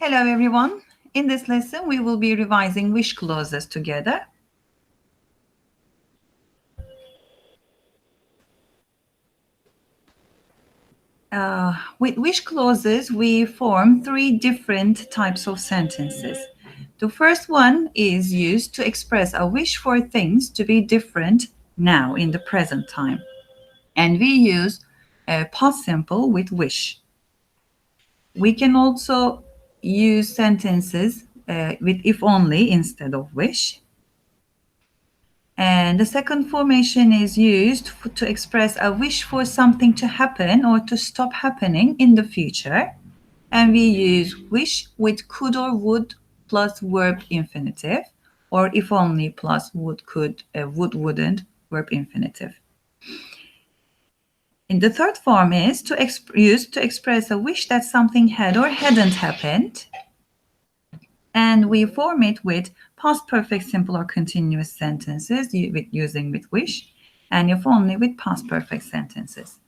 Hello everyone. In this lesson, we will be revising wish clauses together. With wish clauses, we form three different types of sentences. The first one is used to express a wish for things to be different now in the present time. And we use a past simple with wish. We can also use sentences with if only instead of wish. And the second formation is used to express a wish for something to happen or to stop happening in the future. And we use wish with could or would plus verb infinitive, or if only plus would, could, would, wouldn't, verb infinitive. And the third form is used to express a wish that something had or hadn't happened. And we form it with past perfect simple or continuous sentences using with wish, and if only with past perfect sentences.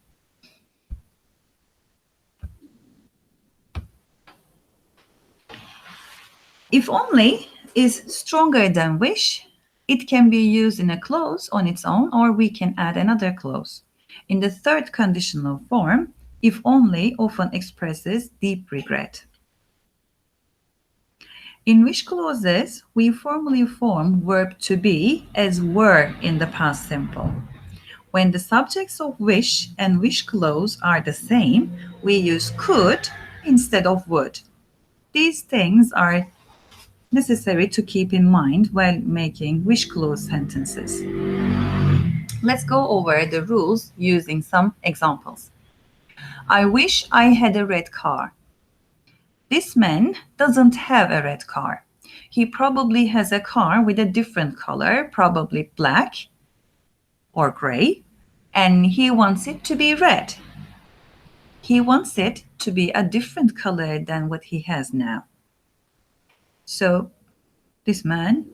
If only is stronger than wish. It can be used in a clause on its own, or we can add another clause. In the third conditional form, if only often expresses deep regret. In wish clauses, we formally form verb to be as were in the past simple. When the subjects of wish and wish clause are the same, we use could instead of would. These things are necessary to keep in mind while making wish clause sentences. Let's go over the rules using some examples. I wish I had a red car. This man doesn't have a red car. He probably has a car with a different color, probably black or gray, and he wants it to be red. He wants it to be a different color than what he has now. So this man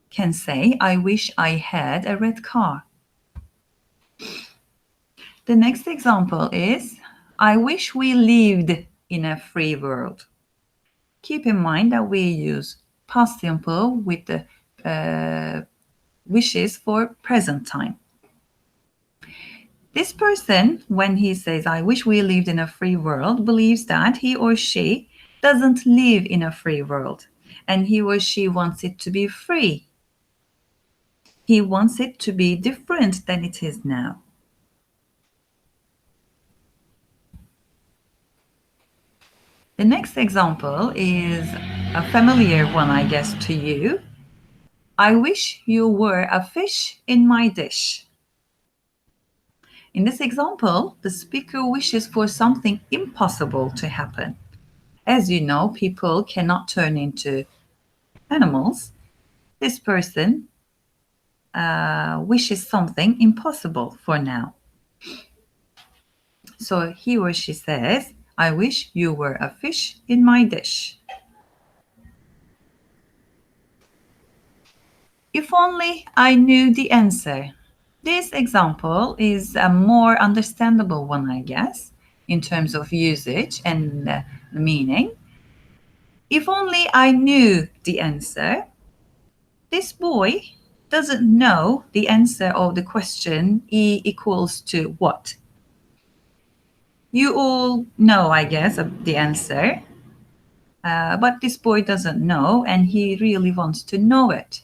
can say, I wish I had a red car. The next example is, I wish we lived in a free world. Keep in mind that we use past simple with the wishes for present time. This person, when he says, I wish we lived in a free world, believes that he or she doesn't live in a free world, and he or she wants it to be free. He wants it to be different than it is now. The next example is a familiar one, I guess, to you. I wish you were a fish in my dish. In this example, the speaker wishes for something impossible to happen. As you know, people cannot turn into animals. This person wishes something impossible for now. So he or she says, I wish you were a fish in my dish. If only I knew the answer. This example is a more understandable one, I guess, in terms of usage and meaning. If only I knew the answer. This boy doesn't know the answer of the question E equals to what? You all know, I guess, the answer, but this boy doesn't know and he really wants to know it.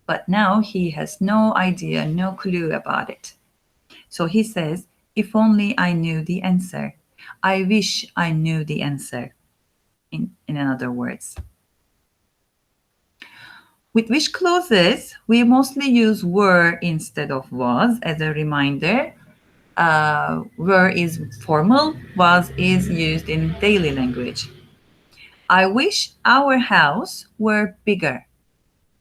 But now he has no idea, no clue about it. So he says, if only I knew the answer. I wish I knew the answer, in other words. With wish clauses, we mostly use were instead of was as a reminder. Were is formal, was is used in daily language. I wish our house were bigger.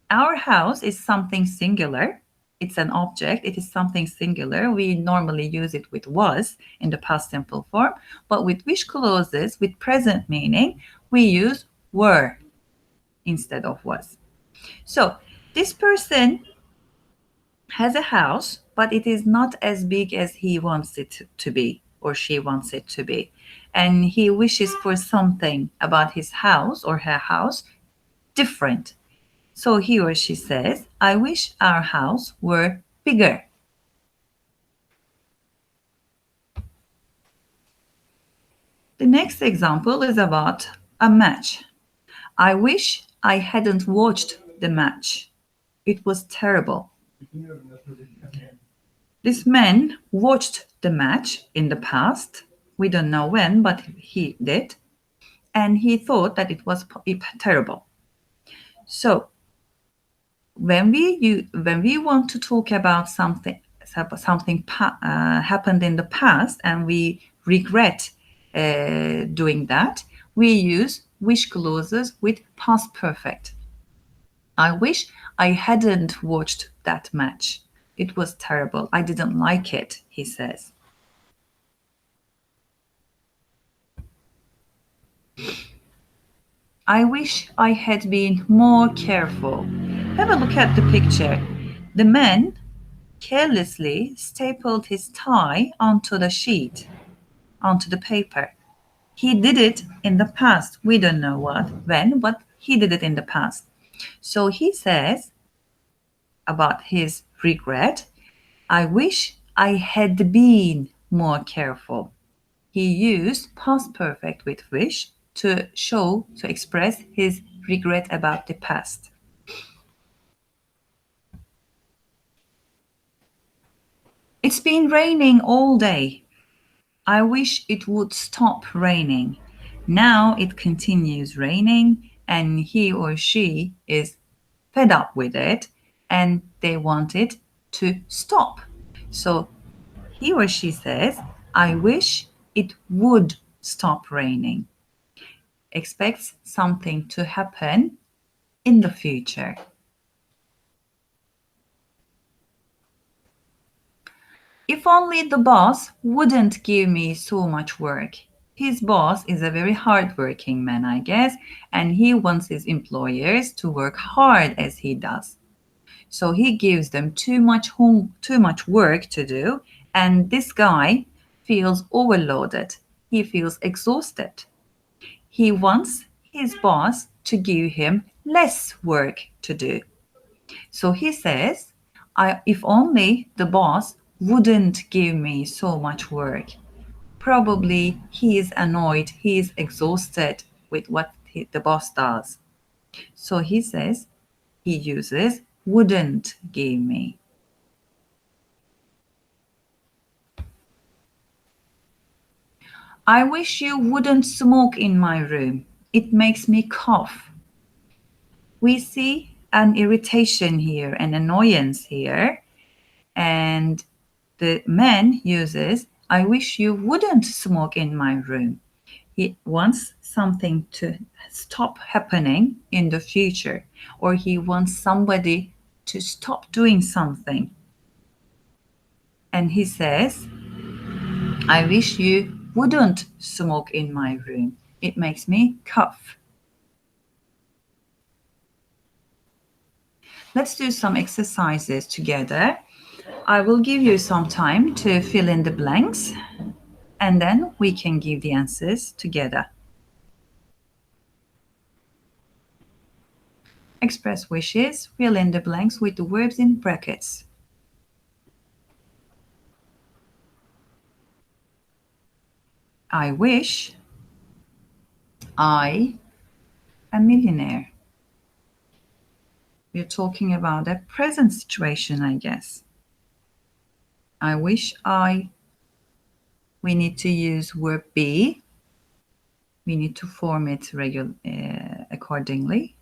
Our house is something singular. It's an object. It is something singular. We normally use it with was in the past simple form. But with wish clauses, with present meaning, we use were instead of was. So this person has a house, but it is not as big as he wants it to be or she wants it to be. and he wishes for something about his house or her house different. So he or she says, I wish our house were bigger. The next example is about a match. I wish I hadn't watched the match. It was terrible. This man watched the match in the past. We don't know when, but he did. And he thought that it was terrible. So when we want to talk about something happened in the past and we regret doing that, we use wish clauses with past perfect. I wish I hadn't watched that match. It was terrible. I didn't like it, he says. I wish I had been more careful. Have a look at the picture. The man carelessly stapled his tie onto the sheet, onto the paper. He did it in the past. We don't know when, but he did it in the past. So he says about his regret, I wish I had been more careful. He used past perfect with wish to express his regret about the past. It's been raining all day. I wish it would stop raining. Now it continues raining, and he or she is fed up with it and they want it to stop. So he or she says, I wish it would stop raining. Expects something to happen in the future. If only the boss wouldn't give me so much work. His boss is a very hardworking man, I guess, and he wants his employers to work hard as he does. So he gives them too much work to do, and this guy feels overloaded. He feels exhausted. He wants his boss to give him less work to do. So he says, if only the boss wouldn't give me so much work. Probably he is annoyed, he is exhausted with what the boss does. So he says, he uses wouldn't give me. I wish you wouldn't smoke in my room. It makes me cough. We see an irritation here, an annoyance here, and the man uses, I wish you wouldn't smoke in my room. He wants something to stop happening in the future, or he wants somebody to stop doing something. And he says, I wish you wouldn't smoke in my room. It makes me cough. Let's do some exercises together. I will give you some time to fill in the blanks, and then we can give the answers together. Express wishes, fill in the blanks with the verbs in brackets. I wish I a millionaire. We're talking about a present situation, I guess. I wish I. We need to use verb be. We need to form it accordingly.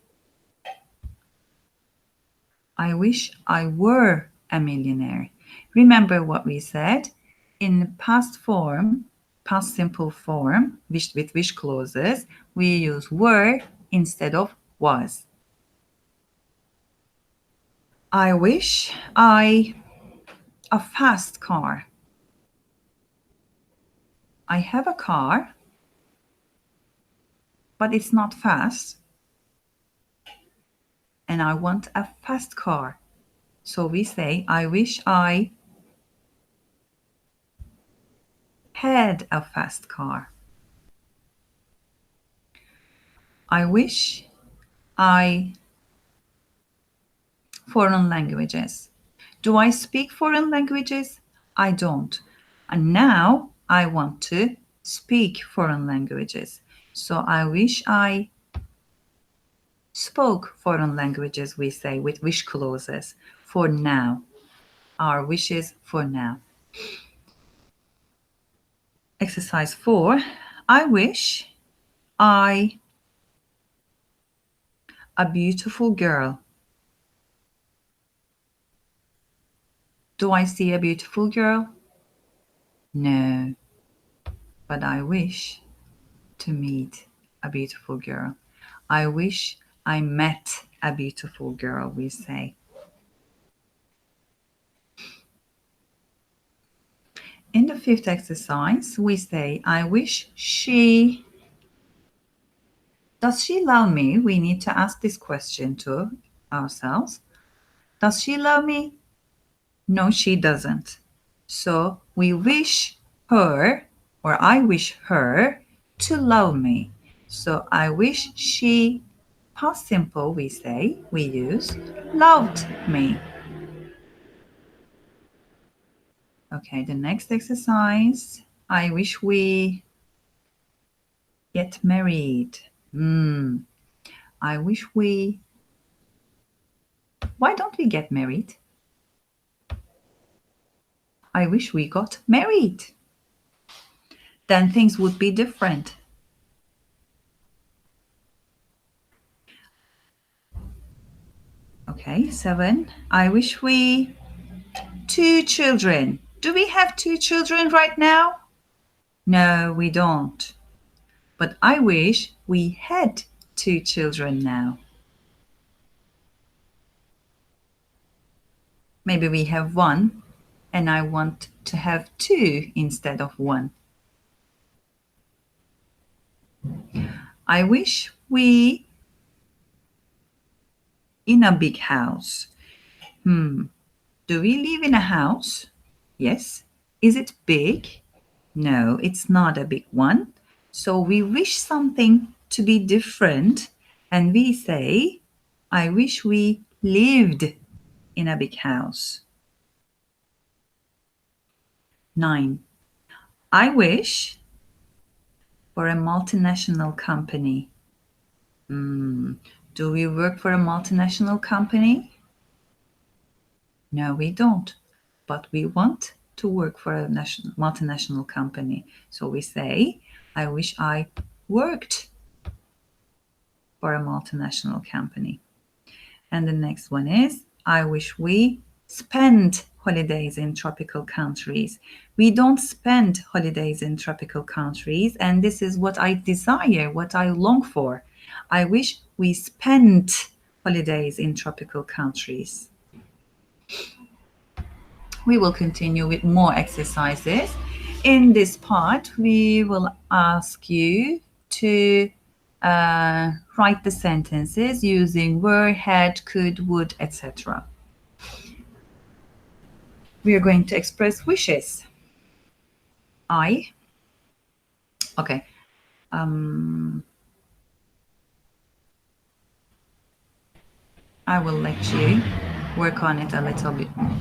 I wish I were a millionaire. Remember what we said? In past form, past simple form, with wish clauses, we use were instead of was. I wish I a fast car. I have a car, but it's not fast. And I want a fast car. So we say, I wish I had a fast car. I wish I foreign languages. Do I speak foreign languages? I don't. And now I want to speak foreign languages. So I wish I spoke foreign languages, we say, with wish clauses for now. Our wishes for now. Exercise 4. I wish I a beautiful girl. Do I see a beautiful girl? No, but I wish to meet a beautiful girl. I wish I met a beautiful girl, we say. In the fifth exercise, we say, I wish she. Does she love me? We need to ask this question to ourselves. Does she love me? No, she doesn't. So we wish her, or I wish her, to love me. So I wish she, past simple we say, we use, loved me. Okay, the next exercise. I wish we get married. I wish we. Why don't we get married? I wish we got married. Then things would be different. Okay, 7. I wish we 2 children. Do we have 2 children right now? No, we don't. But I wish we had 2 children now. Maybe we have 1 and I want to have 2 instead of 1. I wish we in a big house. Do we live in a house? Yes. Is it big? No, it's not a big one. So we wish something to be different and we say, I wish we lived in a big house. 9. I wish for a multinational company. Do we work for a multinational company? No, we don't. But we want to work for a multinational company. So we say, I wish I worked for a multinational company. And the next one is, I wish we spent holidays in tropical countries. We don't spend holidays in tropical countries, and this is what I desire, what I long for. I wish we spent holidays in tropical countries. We will continue with more exercises. In this part, we will ask you to write the sentences using were, had, could, would, etc. We are going to express wishes. Okay. I will let you work on it a little bit more.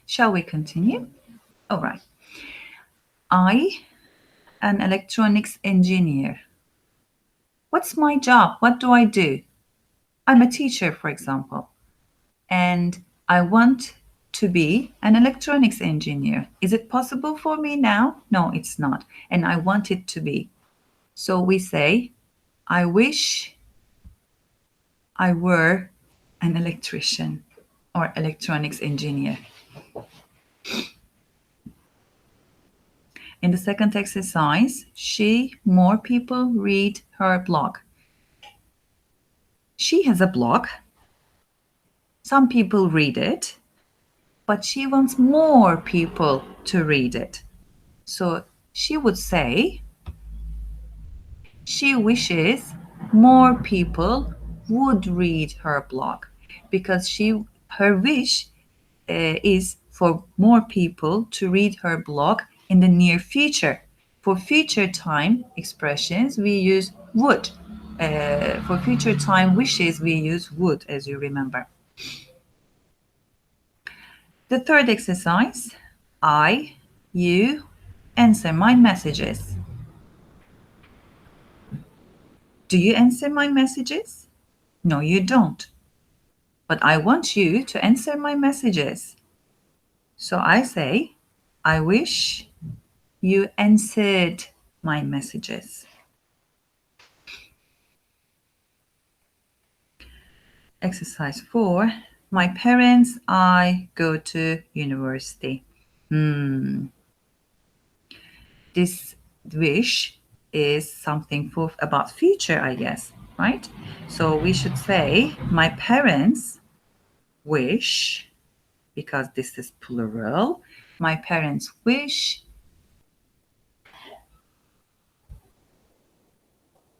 Shall we continue? All right. I, an electronics engineer. What's my job? What do I do? I'm a teacher, for example, and I want to be an electronics engineer. Is it possible for me now? No, it's not. And I want it to be. So we say, I wish I were an electrician or electronics engineer. In the second exercise, more people read her blog. She has a blog. Some people read it, but she wants more people to read it. So she would say, she wishes more people would read her blog because her wish is for more people to read her blog in the near future. For future time expressions, we use would. For future time wishes, we use would, as you remember. The third exercise, you answer my messages. Do you answer my messages? No, you don't. But I want you to answer my messages. So I say, I wish you answered my messages. Exercise 4. My parents, I go to university. This wish is something about future, I guess, right? So we should say, my parents wish, because this is plural, my parents wish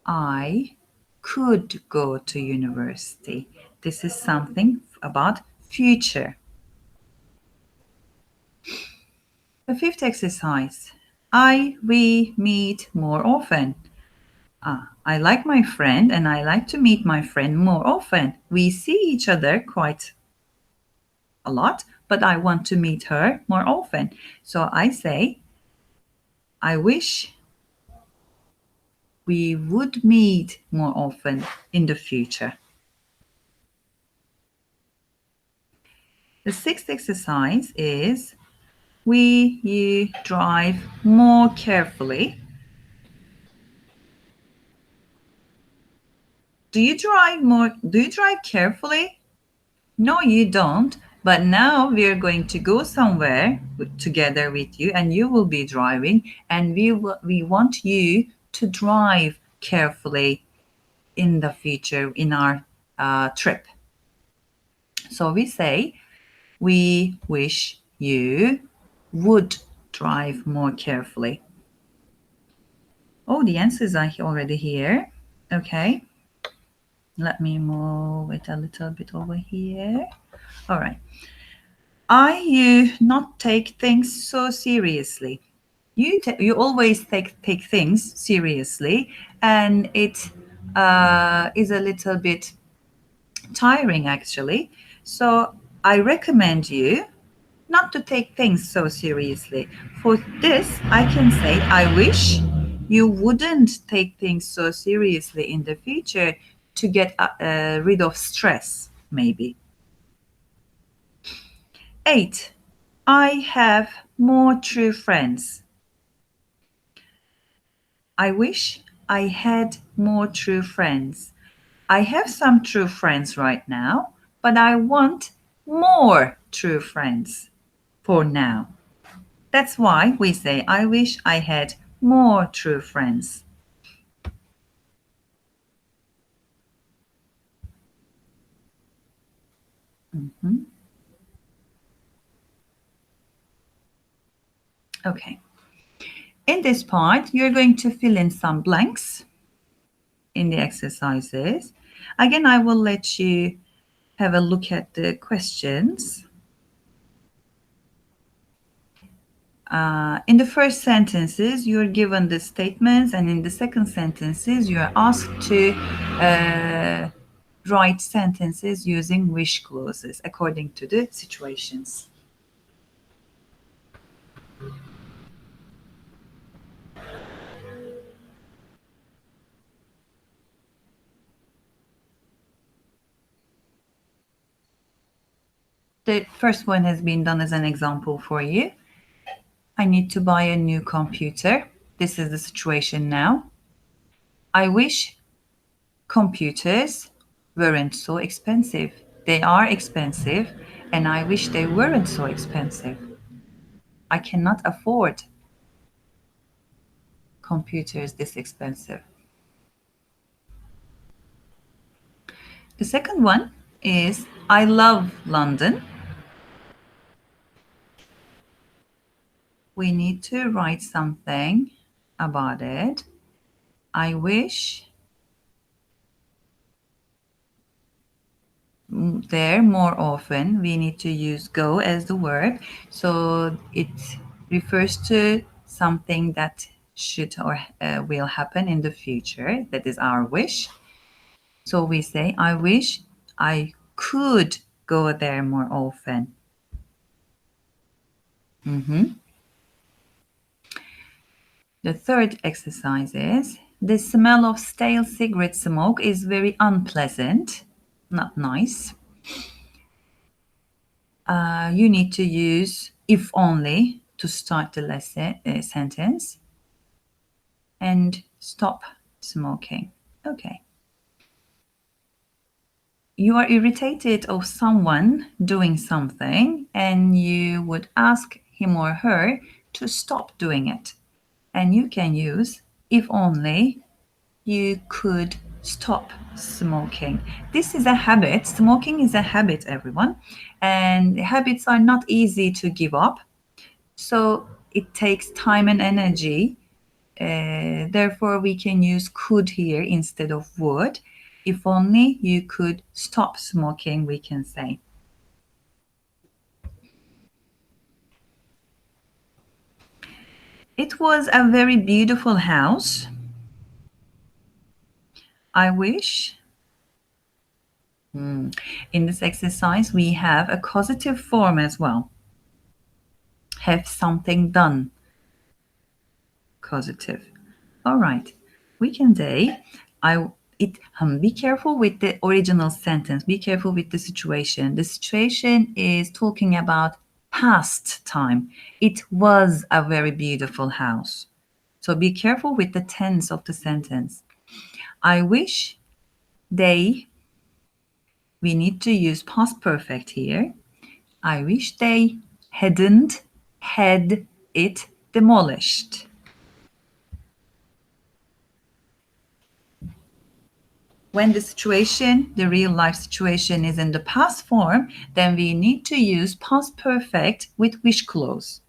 I could go to university. This is something about future. The fifth exercise, we meet more often. I like my friend and I like to meet my friend more often. We see each other quite a lot, but I want to meet her more often. So I say, I wish we would meet more often in the future. The sixth exercise is, you drive more carefully. Do you drive carefully? No, you don't. But now we're going to go somewhere together with you and you will be driving and we want you to drive carefully in the future in our trip. So we say, we wish you would drive more carefully. Oh, the answers are already here. Okay. Let me move it a little bit over here. All right. You not take things so seriously. You always take things seriously, and it is a little bit tiring actually. So I recommend you not to take things so seriously. For this, I can say, I wish you wouldn't take things so seriously in the future to get rid of stress, maybe. 8. I have more true friends. I wish I had more true friends. I have some true friends right now, but I want more true friends for now. That's why we say, I wish I had more true friends. Okay. In this part, you're going to fill in some blanks in the exercises. Again, I will let you have a look at the questions. In the first sentences, you're given the statements, and in the second sentences, you are asked to write sentences using wish clauses according to the situations. The first one has been done as an example for you. I need to buy a new computer. This is the situation now. I wish computers weren't so expensive. They are expensive, and I wish they weren't so expensive. I cannot afford computers this expensive. The second one is, I love London. We need to write something about it. I wish there more often. We need to use go as the verb. So it refers to something that should or will happen in the future. That is our wish. So we say, I wish I could go there more often. The third exercise is the smell of stale cigarette smoke is very unpleasant, not nice. You need to use if only to start the lesson sentence and stop smoking. Okay. You are irritated of someone doing something and you would ask him or her to stop doing it. And you can use if only you could stop smoking. This is a habit. Smoking is a habit, everyone. And habits are not easy to give up. So it takes time and energy. Therefore, we can use could here instead of would. If only you could stop smoking, we can say. It was a very beautiful house. I wish. In this exercise, we have a causative form as well. Have something done. Causative. All right. We can say, be careful with the original sentence. Be careful with the situation. The situation is talking about past time. It was a very beautiful house. So be careful with the tense of the sentence. I wish they, we need to use past perfect here. I wish they hadn't had it demolished. When the situation, the real life situation, is in the past form, then we need to use past perfect with wish clause,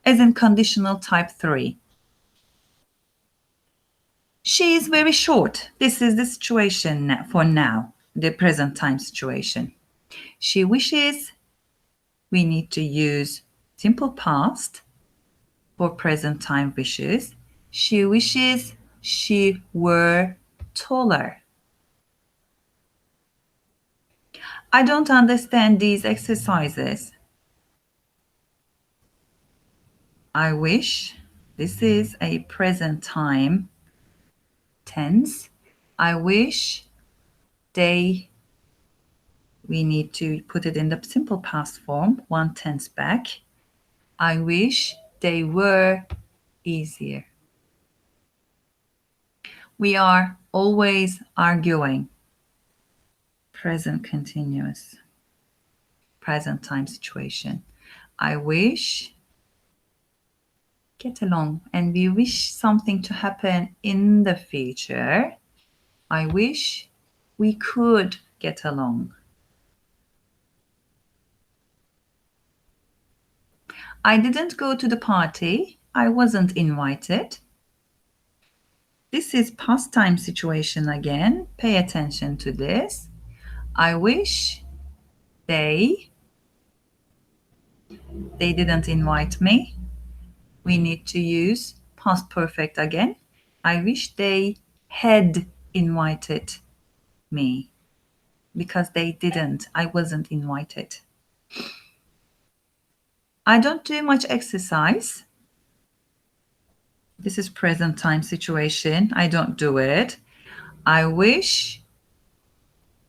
as in conditional type 3. She is very short. This is the situation for now, the present time situation. She wishes, we need to use simple past for present time wishes. She wishes she were taller. I don't understand these exercises. I wish. This is a present time tense. I wish they, we need to put it in the simple past form, one tense back. I wish they were easier. We are always arguing. Present continuous. Present time situation. I wish, get along, and we wish something to happen in the future. I wish we could get along. I didn't go to the party. I wasn't invited. This is past time situation again. Pay attention to this. I wish they didn't invite me. We need to use past perfect again. I wish they had invited me because they didn't. I wasn't invited. I don't do much exercise. This is present time situation. I don't do it. I wish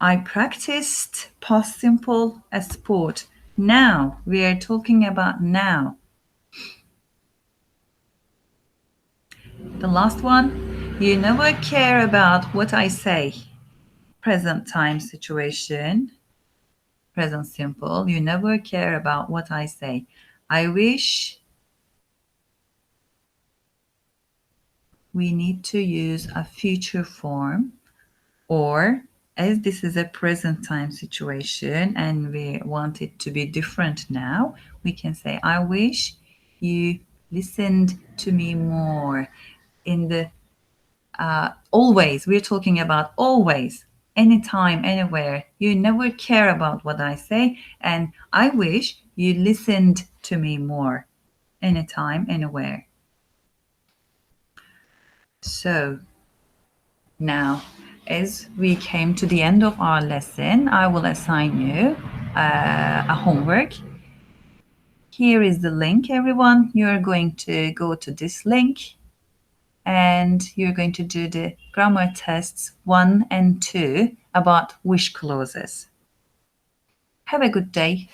I practiced past simple as sport. Now, we are talking about now. The last one, you never care about what I say. Present time situation. Present simple. You never care about what I say. I wish, we need to use a future form, or as this is a present time situation and we want it to be different now, we can say, I wish you listened to me more. In the Always. We're talking about always. Anytime, anywhere. You never care about what I say, and I wish you listened to me more. Anytime, anywhere. So, now, as we came to the end of our lesson, I will assign you a homework. Here is the link, everyone. You're going to go to this link and you're going to do the grammar tests 1 and 2 about wish clauses. Have a good day.